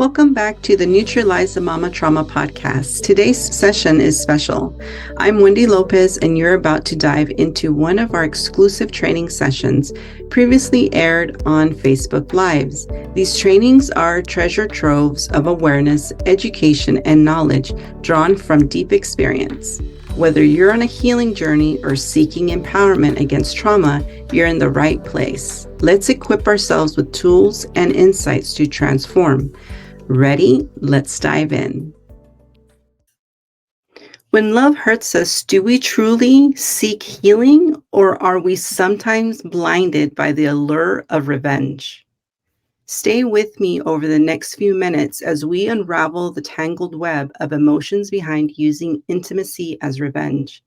Welcome back to the Neutralize the Mama Trauma podcast. Today's session is special. I'm Wendy Lopez, and you're about to dive into one of our exclusive training sessions previously aired on Facebook Lives. These trainings are treasure troves of awareness, education, and knowledge drawn from deep experience. Whether you're on a healing journey or seeking empowerment against trauma, you're in the right place. Let's equip ourselves with tools and insights to transform. Ready? Let's dive in. When love hurts us, do we truly seek healing, or are we sometimes blinded by the allure of revenge? Stay with me over the next few minutes as we unravel the tangled web of emotions behind using intimacy as revenge.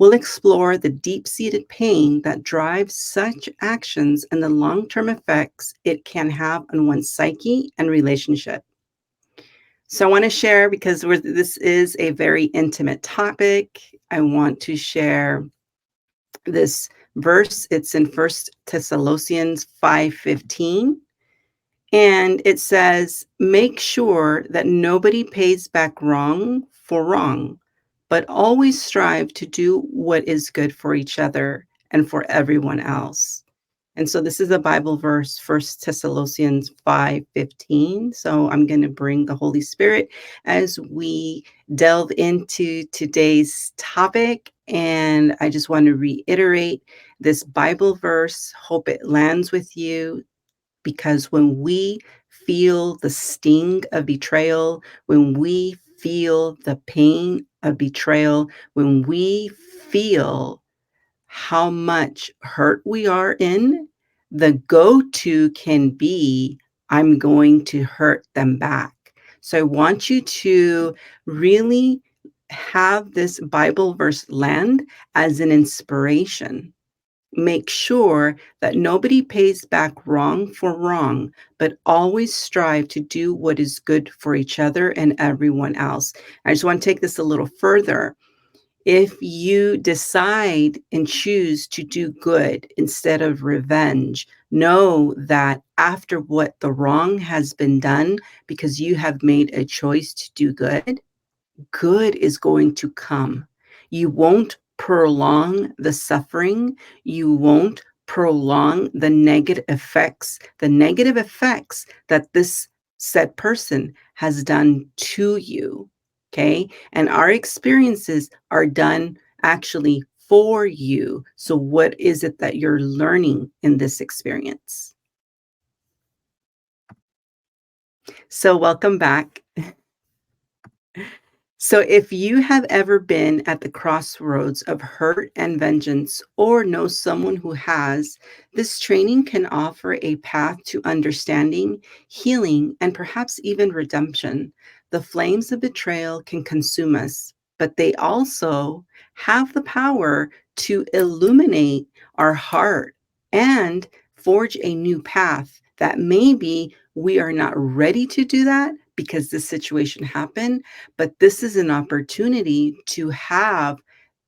We'll explore the deep-seated pain that drives such actions and the long-term effects it can have on one's psyche and relationship. So I want to share, because this is a very intimate topic, I want to share this verse. It's in 1 Thessalonians 5:15. And it says, make sure that nobody pays back wrong for wrong, but always strive to do what is good for each other and for everyone else. And so this is a Bible verse, 1 Thessalonians 5:15. So I'm going to bring the Holy Spirit as we delve into today's topic. And I just want to reiterate this Bible verse. Hope it lands with you. Because when we feel the sting of betrayal, when we feel the pain of betrayal, when we feel how much hurt we are in, the go-to can be, I'm going to hurt them back. So I want you to really have this Bible verse land as an inspiration. Make sure that nobody pays back wrong for wrong, but always strive to do what is good for each other and everyone else. I just want to take this a little further. If you decide and choose to do good instead of revenge, know that after what the wrong has been done, because you have made a choice to do good, good is going to come. You won't prolong the suffering. You won't prolong the negative effects that this said person has done to you. Okay. And our experiences are done actually for you. So what is it that you're learning in this experience? So welcome back. So if you have ever been at the crossroads of hurt and vengeance, or know someone who has, this training can offer a path to understanding, healing, and perhaps even redemption. The flames of betrayal can consume us, but they also have the power to illuminate our heart and forge a new path that maybe we are not ready to do that because this situation happened, but this is an opportunity to have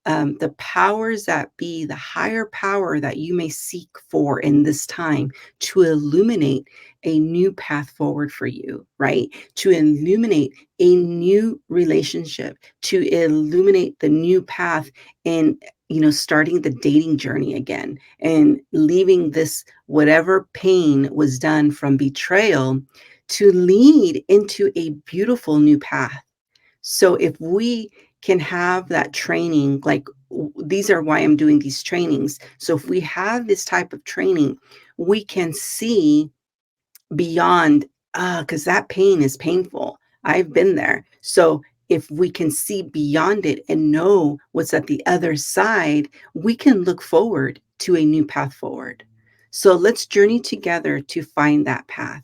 the powers that be, the higher power that you may seek for in this time, to illuminate a new path forward for you, right? To illuminate a new relationship, to illuminate the new path in, starting the dating journey again and leaving this, whatever pain was done from betrayal, to lead into a beautiful new path. So if we can have that training, like these are why I'm doing these trainings. So if we have this type of training, we can see beyond, because that pain is painful. I've been there. So if we can see beyond it and know what's at the other side, we can look forward to a new path forward. So let's journey together to find that path.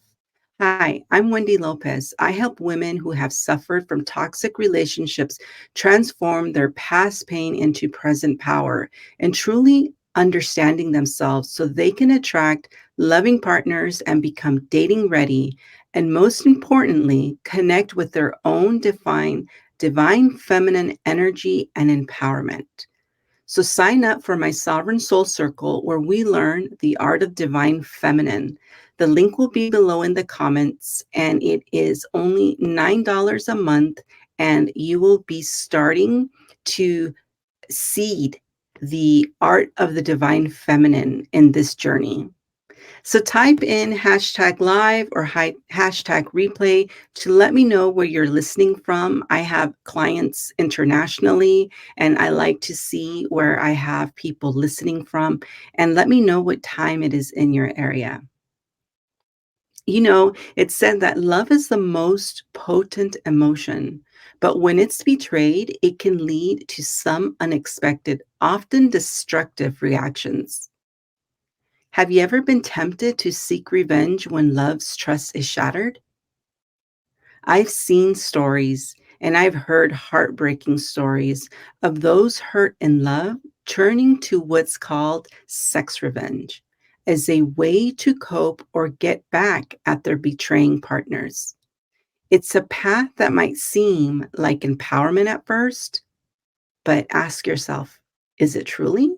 Hi, I'm Wendy Lopez. I help women who have suffered from toxic relationships transform their past pain into present power and truly understanding themselves so they can attract loving partners and become dating ready. And most importantly, connect with their own divine feminine energy and empowerment. So sign up for my Sovereign Soul Circle, where we learn the art of divine feminine, The link will be below in the comments, and it is only $9 a month, and you will be starting to seed the art of the divine feminine in this journey. So type in hashtag live or hashtag replay to let me know where you're listening from. I have clients internationally, and I like to see where I have people listening from, and let me know what time it is in your area. It's said that love is the most potent emotion, but when it's betrayed, it can lead to some unexpected, often destructive reactions. Have you ever been tempted to seek revenge when love's trust is shattered? I've seen stories and I've heard heartbreaking stories of those hurt in love turning to what's called sex revenge as a way to cope or get back at their betraying partners. It's a path that might seem like empowerment at first, but ask yourself, is it truly?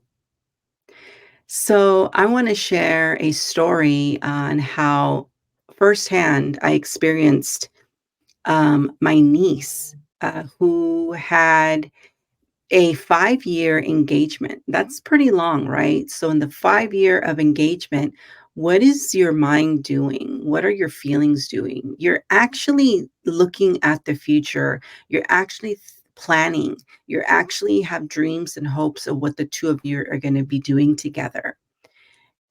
So, I want to share a story on how firsthand I experienced my niece who had a 5-year engagement. That's pretty long, right? So, in the 5-year of engagement, what is your mind doing? What are your feelings doing? You're actually looking at the future. You're actually planning. You actually have dreams and hopes of what the two of you are going to be doing together.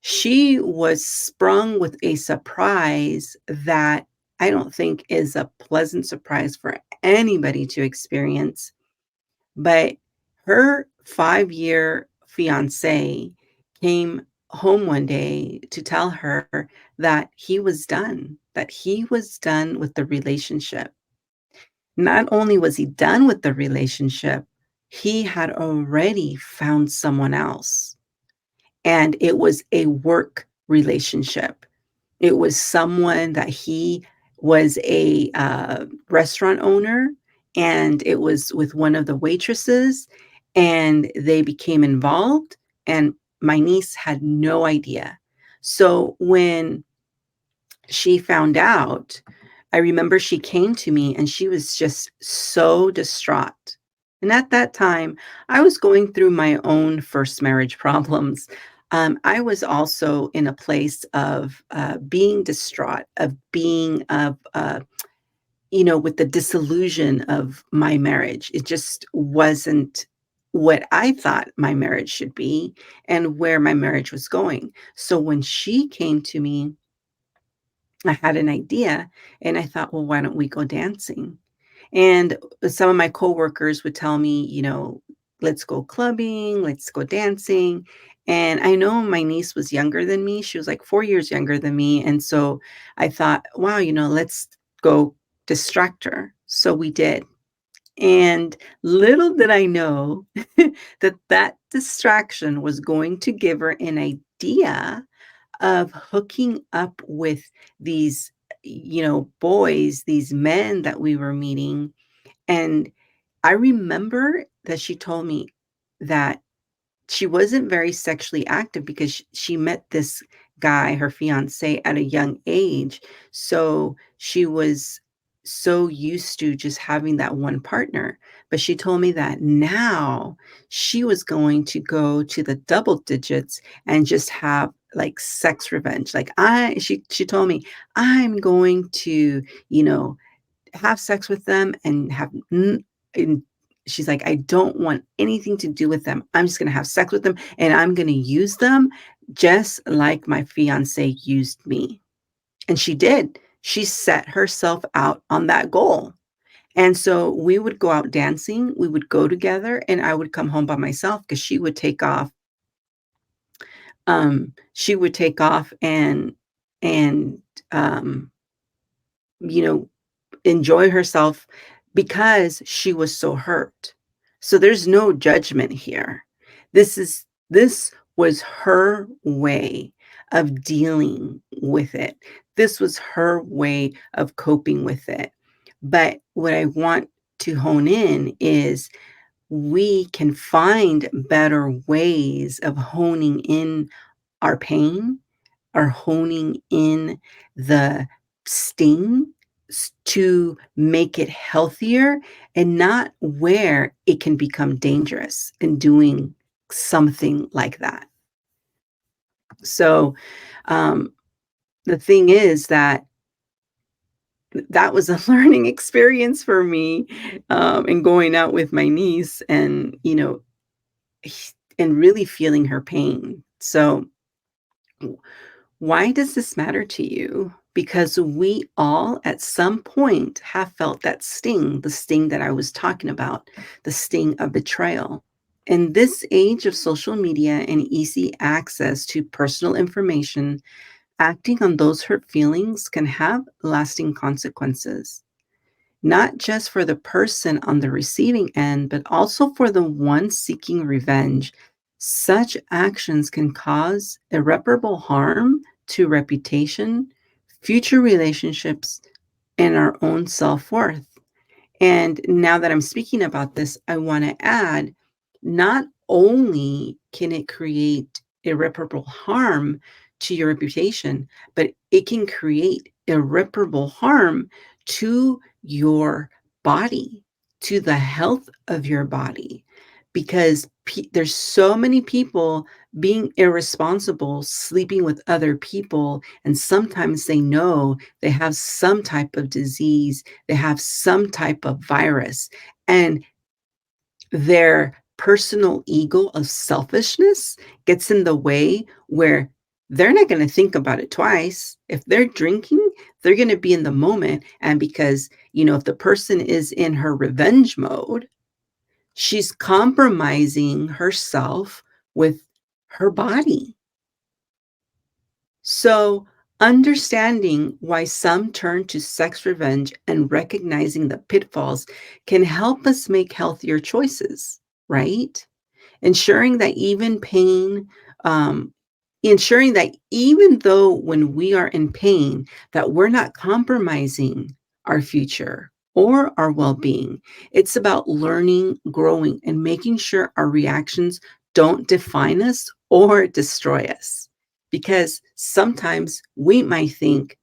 She was sprung with a surprise that I don't think is a pleasant surprise for anybody to experience, but her 5-year fiancé came home one day to tell her that he was done with the relationship. Not only was he done with the relationship, he had already found someone else. And it was a work relationship. It was someone that he was a restaurant owner, and it was with one of the waitresses, and they became involved, and my niece had no idea. So when she found out, I remember she came to me and she was just so distraught. And at that time, I was going through my own first marriage problems. I was also in a place of being distraught, of being with the disillusion of my marriage. It just wasn't what I thought my marriage should be and where my marriage was going. So when she came to me, I had an idea and I thought, well, why don't we go dancing? And some of my coworkers would tell me, let's go clubbing, let's go dancing. And I know my niece was younger than me. She was like 4 years younger than me. And so I thought, wow, let's go distract her. So we did. And little did I know that that distraction was going to give her an idea of hooking up with these, boys, these men that we were meeting. And I remember that she told me that she wasn't very sexually active because she met this guy, her fiance, at a young age. So she was so used to just having that one partner. But she told me that now she was going to go to the double digits and just have like sex revenge. Like she told me, I'm going to, have sex with them and and she's like, I don't want anything to do with them. I'm just going to have sex with them and I'm going to use them just like my fiance used me. And she did. She set herself out on that goal. And so we would go out dancing, we would go together, and I would come home by myself because she would take off. She would take off and um, you know, enjoy herself because she was so hurt. So there's no judgment here. This was her way of dealing with it. This was her way of coping with it. But what I want to hone in is we can find better ways of honing in our pain are honing in the sting to make it healthier and not where it can become dangerous in doing something like that. So, um, the thing is that that was a learning experience for me, in going out with my niece and, and really feeling her pain. So, w why does this matter to you? Because we all, at some point, have felt that sting, the sting that I was talking about, the sting of betrayal. In this age of social media and easy access to personal information, acting on those hurt feelings can have lasting consequences, not just for the person on the receiving end, but also for the one seeking revenge. Such actions can cause irreparable harm to reputation, future relationships, and our own self worth. And now that I'm speaking about this, I want to add not only can it create irreparable harm to your reputation, but it can create irreparable harm to your body, to the health of your body. Because there's so many people being irresponsible, sleeping with other people, and sometimes they know they have some type of disease, they have some type of virus, and their personal ego of selfishness gets in the way where they're not going to think about it twice. If they're drinking, they're going to be in the moment. And because, if the person is in her revenge mode, she's compromising herself with her body. So, understanding why some turn to sex revenge and recognizing the pitfalls can help us make healthier choices, right? Ensuring that even pain, um, ensuring that even though when we are in pain, that we're not compromising our future or our well-being. It's about learning, growing, and making sure our reactions don't define us or destroy us. Because sometimes we might think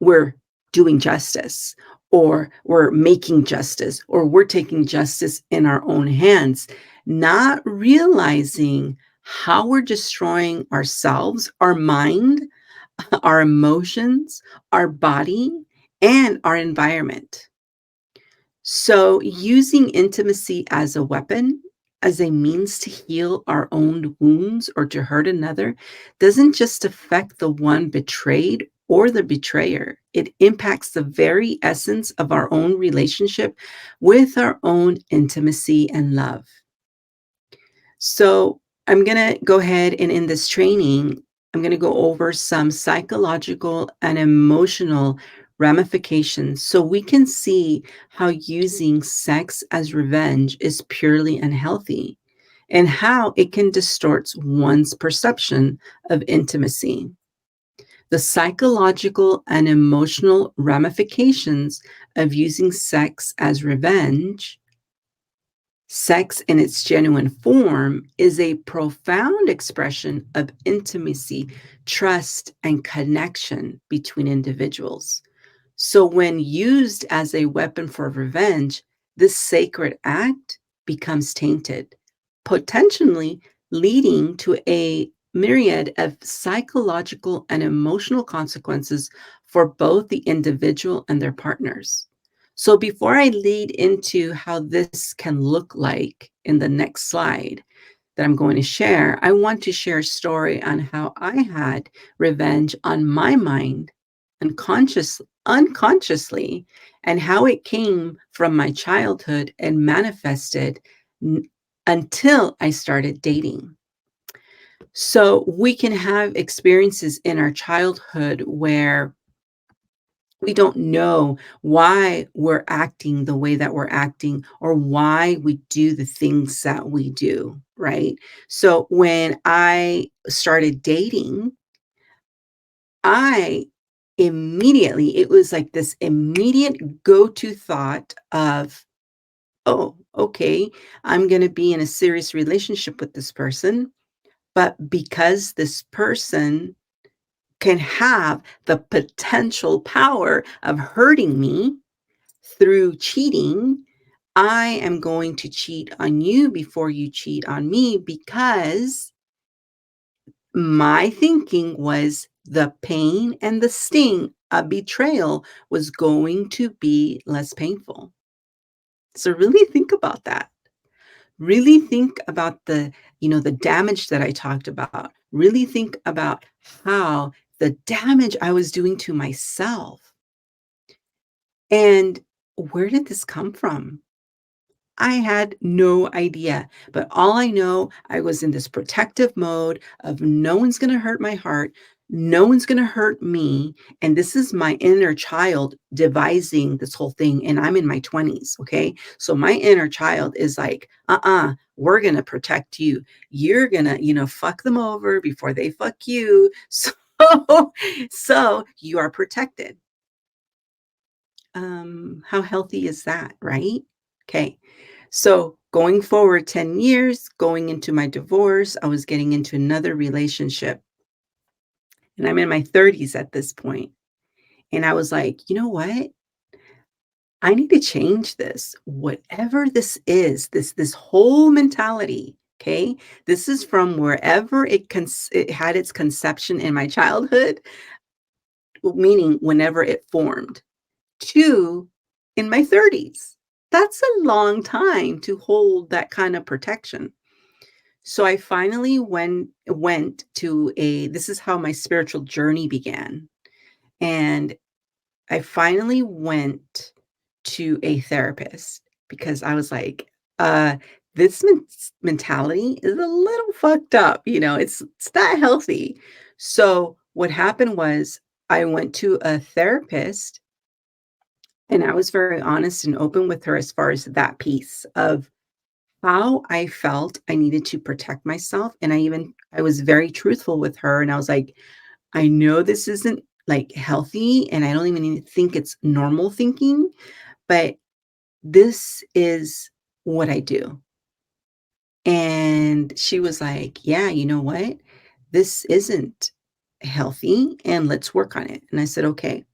we're doing justice, or we're making justice, or we're taking justice in our own hands, not realizing how we're destroying ourselves, our mind, our emotions, our body, and our environment. So, using intimacy as a weapon, as a means to heal our own wounds or to hurt another, doesn't just affect the one betrayed or the betrayer. It impacts the very essence of our own relationship with our own intimacy and love. So, I'm going to go ahead and in this training, I'm going to go over some psychological and emotional ramifications so we can see how using sex as revenge is purely unhealthy and how it can distort one's perception of intimacy. The psychological and emotional ramifications of using sex as revenge. Sex in its genuine form is a profound expression of intimacy, trust, and connection between individuals. So, when used as a weapon for revenge, this sacred act becomes tainted, potentially leading to a myriad of psychological and emotional consequences for both the individual and their partners. So, before I lead into how this can look like in the next slide that I'm going to share, I want to share a story on how I had revenge on my mind unconsciously, and how it came from my childhood and manifested n- until I started dating. So we can have experiences in our childhood where we don't know why we're acting the way that we're acting or why we do the things that we do, right? So when I started dating, I immediately, it was like this immediate go-to thought of, oh, okay, I'm going to be in a serious relationship with this person. But because this person can have the potential power of hurting me through cheating, I am going to cheat on you before you cheat on me because my thinking was the pain and the sting of betrayal was going to be less painful. So really think about that. Really think about the damage that I talked about. Really think about how the damage I was doing to myself. And where did this come from? I had no idea, but all I know, I was in this protective mode of no one's gonna hurt my heart, no one's gonna hurt me, and this is my inner child devising this whole thing, and I'm in my 20s, okay? So my inner child is like, we're gonna protect you. You're gonna, fuck them over before they fuck you. So you are protected. How healthy is that, right? Okay. So going forward 10 years, going into my divorce, I was getting into another relationship. And I'm in my 30s at this point. And I was like, you know what? I need to change this. Whatever this is, this whole mentality. Okay. This is from wherever it had its conception in my childhood, meaning whenever it formed. 2 in my 30s. That's a long time to hold that kind of protection. So I finally went to a this is how my spiritual journey began. And I finally went to a therapist because I was like, this mentality is a little fucked up, it's not healthy. So what happened was I went to a therapist and I was very honest and open with her as far as that piece of how I felt I needed to protect myself, and I was very truthful with her, and I was like, "I know this isn't, like, healthy, and I don't even think it's normal thinking, but this is what I do." And she was like, "Yeah, you know what? This isn't healthy, and let's work on it." And I said, "Okay."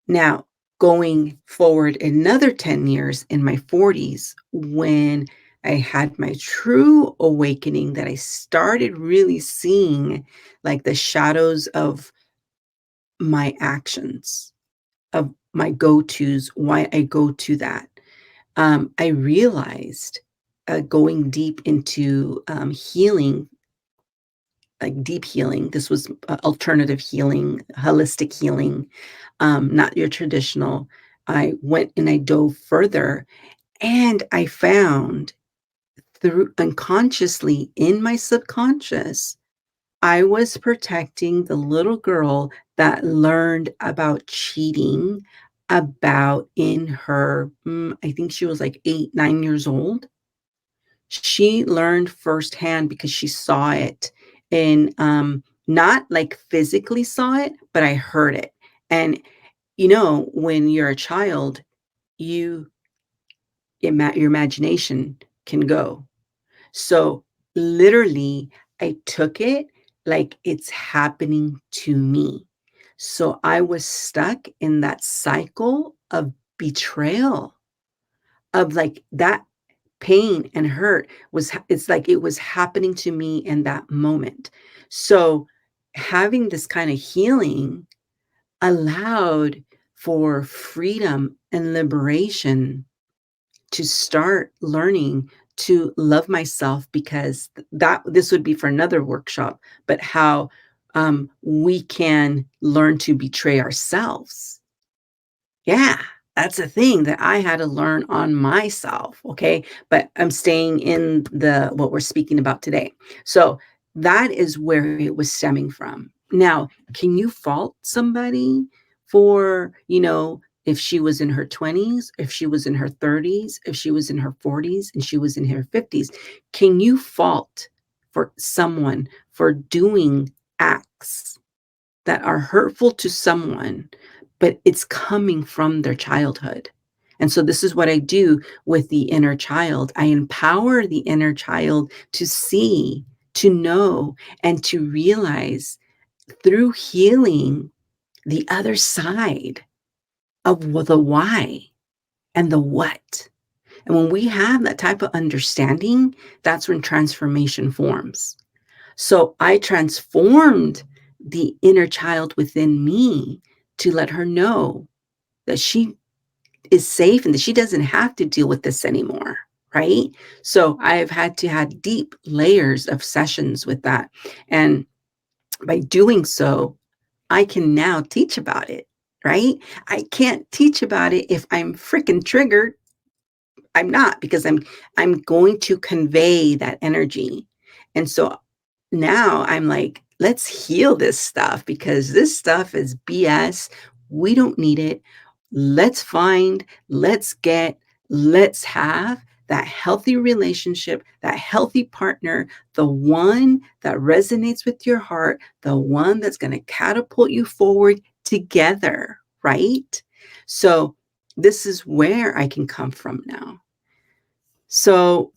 Now, going forward another 10 years in my 40s, when I had my true awakening that I started really seeing like the shadows of my actions, of my go-tos, why I go to that. I realized going deep into healing, like deep healing. This was alternative healing, holistic healing, not your traditional. I went and I dove further and I found through unconsciously in my subconscious, I was protecting the little girl that learned about cheating about in her, I think she was like 8, 9 years old. She learned firsthand because she saw it and, not like physically saw it, but I heard it. And, when you're a child, you your imagination can go. So, literally, I took it like it's happening to me. So, I was stuck in that cycle of betrayal, of, like, that pain and hurt it's like it was happening to me in that moment. So, having this kind of healing allowed for freedom and liberation to start learning to love myself because that this would be for another workshop, but how, we can learn to betray ourselves. Yeah, that's a thing that I had to learn on myself, okay? But I'm staying in the what we're speaking about today. So, that is where it was stemming from. Now, can you fault somebody for, if she was in her 20s, if she was in her 30s, if she was in her 40s, and she was in her 50s? Can you fault for someone for doing acts that are hurtful to someone, but it's coming from their childhood. And so this is what I do with the inner child. I empower the inner child to see, to know, and to realize through healing the other side of the why and the what. And when we have that type of understanding, that's when transformation forms. So I transformed the inner child within me to let her know that she is safe and that she doesn't have to deal with this anymore. Right. So I've had to have deep layers of sessions with that. And by doing so, I can now teach about it. Right. I can't teach about it if I'm freaking triggered. I'm not, because I'm going to convey that energy. And so now I'm like, let's heal this stuff because this stuff is BS. We don't need it. Let's find, let's get, let's have that healthy relationship, that healthy partner, the one that resonates with your heart, the one that's going to catapult you forward together, right? So this is where I can come from now. So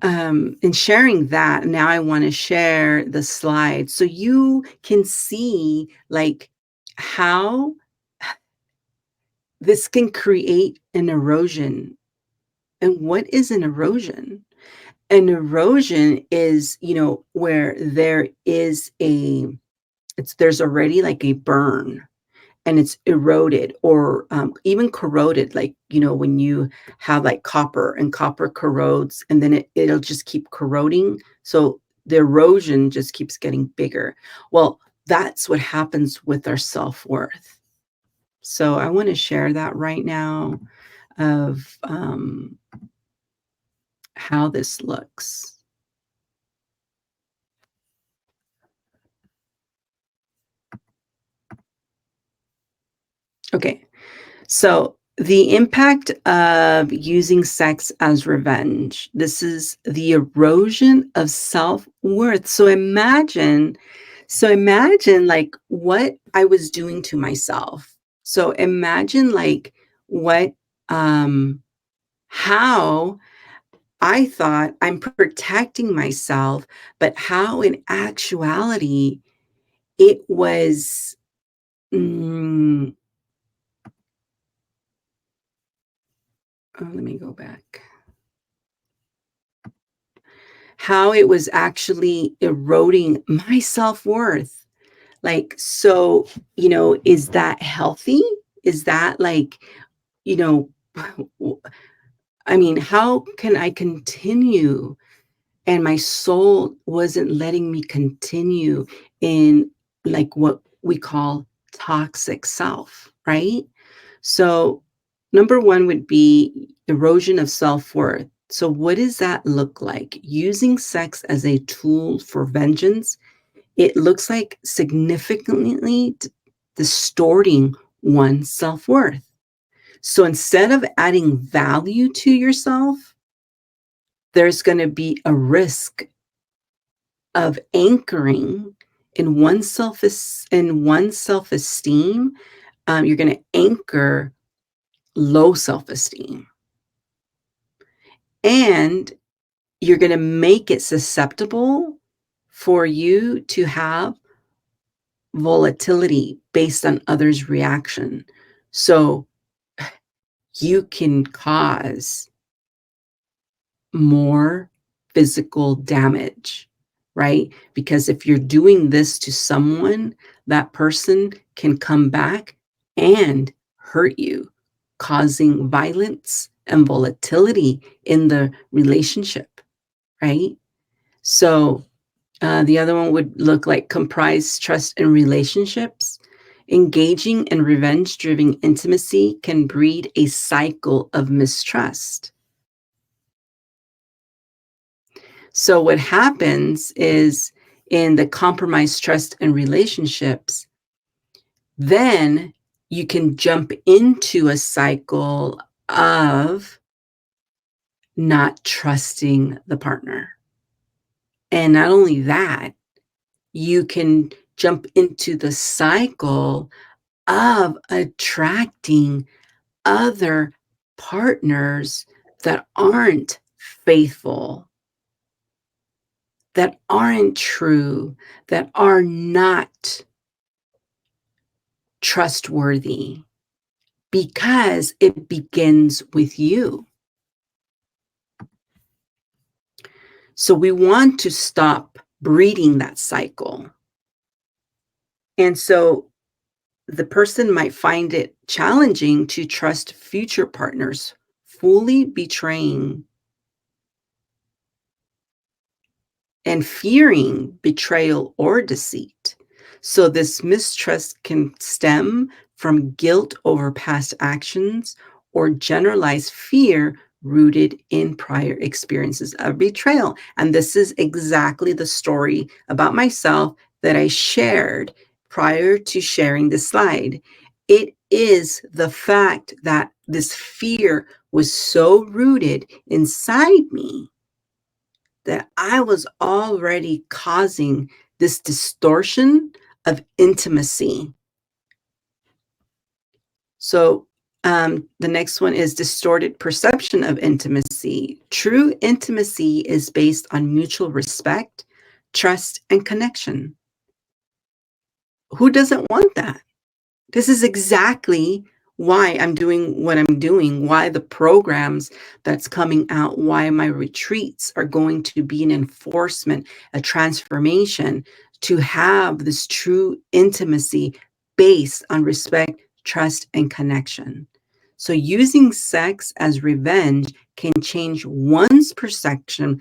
in sharing that, now I want to share the slide so you can see like how this can create an erosion. And what is an erosion? An erosion is, where there is there's already like a burn and it's eroded or even corroded, like, when you have like copper and copper corrodes and then it'll just keep corroding. So the erosion just keeps getting bigger. Well, that's what happens with our self-worth. So I want to share that right now of how this looks. Okay. So, the impact of using sex as revenge. This is the erosion of self-worth. So imagine like what I was doing to myself. So imagine like what how I thought I'm protecting myself, but how in actuality it was mm, let me go back. How it was actually eroding my self-worth. Like, so, is that healthy? Is that like, you know, I mean, how can I continue? And my soul wasn't letting me continue in like what we call toxic self, right? So, number one would be erosion of self worth. So, what does that look like? Using sex as a tool for vengeance, it looks like significantly distorting one's self worth. So, instead of adding value to yourself, there's going to be a risk of anchoring in one's self-esteem. You're going to anchor low self-esteem, and you're going to make it susceptible for you to have volatility based on others' reaction. So you can cause more physical damage, right? Because if you're doing this to someone, that person can come back and hurt you, causing violence and volatility in the relationship, right? So the other one would look like comprise trust in relationships. Engaging in revenge driven intimacy can breed a cycle of mistrust. So what happens is in the compromised trust and relationships, then you can jump into a cycle of not trusting the partner. And not only that, you can jump into the cycle of attracting other partners that aren't faithful, that aren't true, that are not trustworthy because it begins with you. So we want to stop breeding that cycle. And so the person might find it challenging to trust future partners, fully betraying and fearing betrayal or deceit. So, this mistrust can stem from guilt over past actions or generalized fear rooted in prior experiences of betrayal. And this is exactly the story about myself that I shared prior to sharing this slide. It is the fact that this fear was so rooted inside me that I was already causing this distortion of intimacy. So, the next one is distorted perception of intimacy. True intimacy is based on mutual respect, trust, and connection. Who doesn't want that? This is exactly why I'm doing what I'm doing, why the programs that's coming out, why my retreats are going to be an enforcement, a transformation to have this true intimacy based on respect, trust, and connection. So using sex as revenge can change one's perception.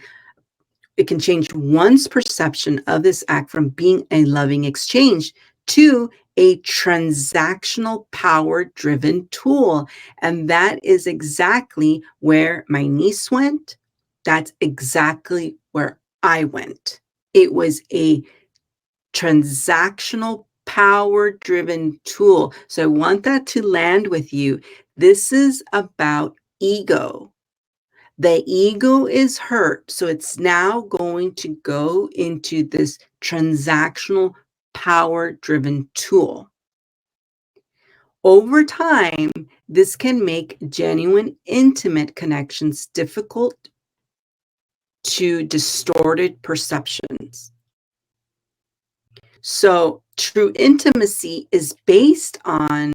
It can change one's perception of this act from being a loving exchange to a transactional power driven tool. And that is exactly where my niece went. That's exactly where I went. It was a transactional power driven tool. So I want that to land with you. This is about ego. The ego is hurt. So it's now going to go into this transactional power driven tool. Over time, this can make genuine intimate connections difficult to distorted perceptions. So true intimacy is based on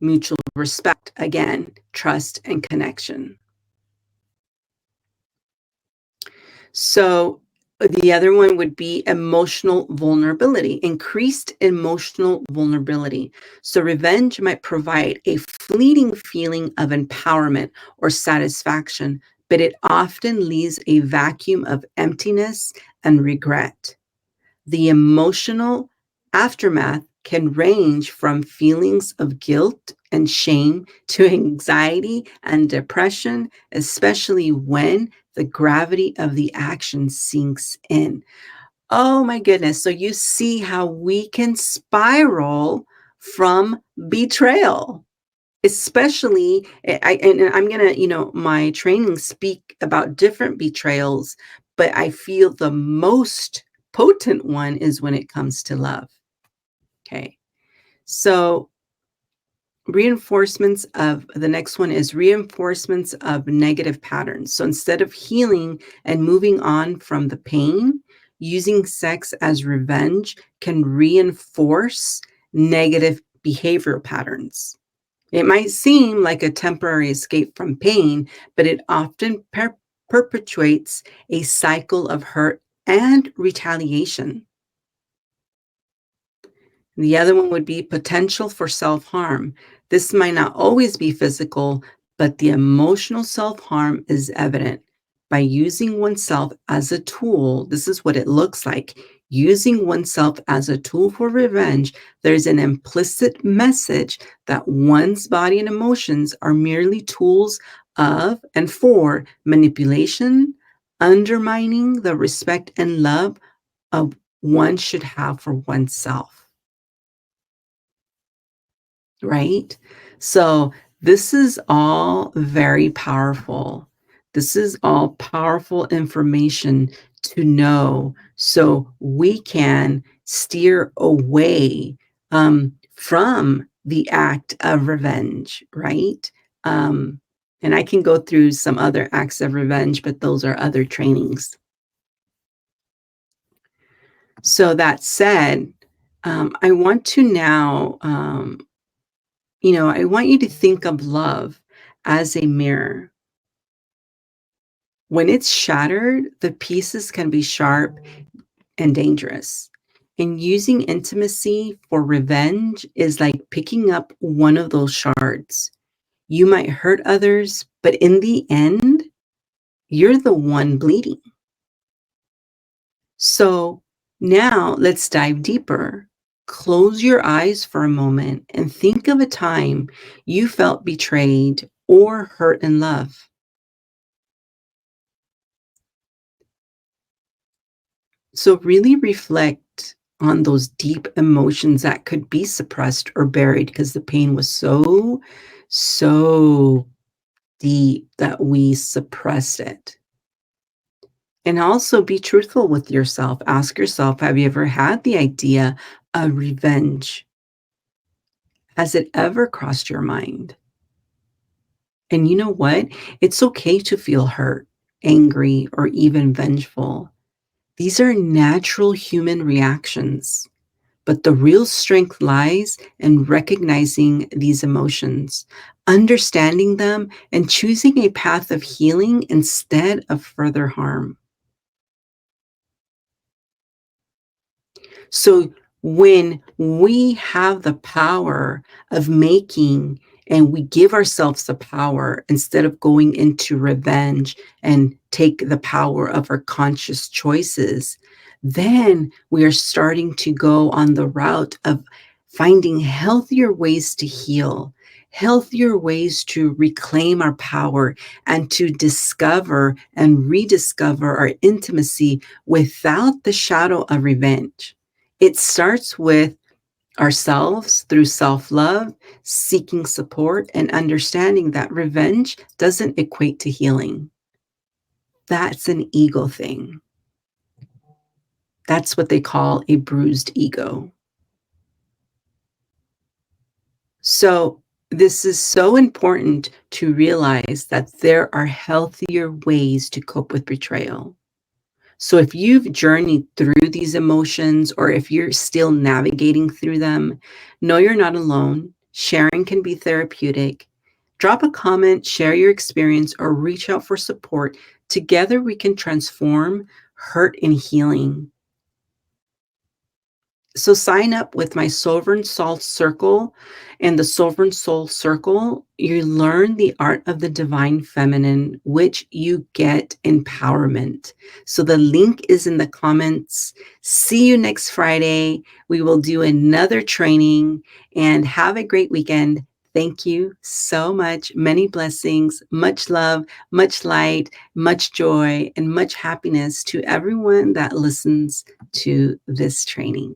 mutual respect, again, trust and connection. So the other one would be emotional vulnerability, increased emotional vulnerability. So revenge might provide a fleeting feeling of empowerment or satisfaction, but it often leaves a vacuum of emptiness and regret. The emotional aftermath can range from feelings of guilt and shame to anxiety and depression, especially when the gravity of the action sinks in. Oh my goodness. So you see how we can spiral from betrayal. Especially, and I'm gonna, my trainings speak about different betrayals, but I feel the most potent one is when it comes to love. Okay. So reinforcements of the next one is reinforcements of negative patterns. So instead of healing and moving on from the pain, using sex as revenge can reinforce negative behavioral patterns. It might seem like a temporary escape from pain, but it often perpetuates a cycle of hurt and retaliation. The other one would be potential for self-harm. This might not always be physical, but the emotional self-harm is evident. By using oneself as a tool, this is what it looks like. Using oneself as a tool for revenge, there's an implicit message that one's body and emotions are merely tools of and for manipulation, undermining the respect and love of one should have for oneself. Right? So this is all very powerful. This is all powerful information to know so we can steer away from the act of revenge, right? And I can go through some other acts of revenge, but those are other trainings. So that said, I want to now I want you to think of love as a mirror. When it's shattered, the pieces can be sharp and dangerous. And using intimacy for revenge is like picking up one of those shards. You might hurt others, but in the end, you're the one bleeding. So now let's dive deeper. Close your eyes for a moment and think of a time you felt betrayed or hurt in love. So really reflect on those deep emotions that could be suppressed or buried because the pain was so deep that we suppressed it. And also be truthful with yourself. Ask yourself, have you ever had the idea of revenge? Has it ever crossed your mind? And you know what? It's okay to feel hurt, angry, or even vengeful. These are natural human reactions. But the real strength lies in recognizing these emotions, understanding them, and choosing a path of healing instead of further harm. So when we have the power of making and we give ourselves the power instead of going into revenge and take the power of our conscious choices, then we are starting to go on the route of finding healthier ways to heal, healthier ways to reclaim our power and to discover and rediscover our intimacy without the shadow of revenge. It starts with ourselves through self-love, seeking support, and understanding that revenge doesn't equate to healing. That's an ego thing. That's what they call a bruised ego. So this is so important to realize that there are healthier ways to cope with betrayal. So if you've journeyed through these emotions or if you're still navigating through them, know you're not alone. Sharing can be therapeutic. Drop a comment, share your experience, or reach out for support. Together we can transform hurt in healing. So sign up with my Sovereign Soul Circle. And the Sovereign Soul Circle, you learn the art of the divine feminine, which you get empowerment. So the link is in the comments. See you next Friday. We will do another training and have a great weekend. Thank you so much. Many blessings, much love, much light, much joy, and much happiness to everyone that listens to this training.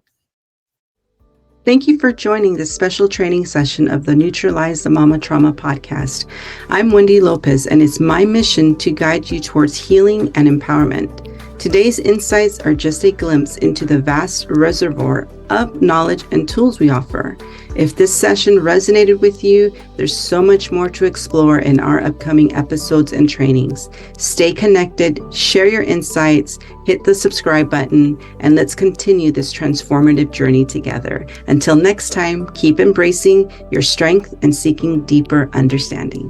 Thank you for joining this special training session of the Neutralize the Mama Trauma podcast. I'm Wendy Lopez, and it's my mission to guide you towards healing and empowerment. Today's insights are just a glimpse into the vast reservoir of knowledge and tools we offer. If this session resonated with you, there's so much more to explore in our upcoming episodes and trainings. Stay connected, share your insights, hit the subscribe button, and let's continue this transformative journey together. Until next time, keep embracing your strength and seeking deeper understanding.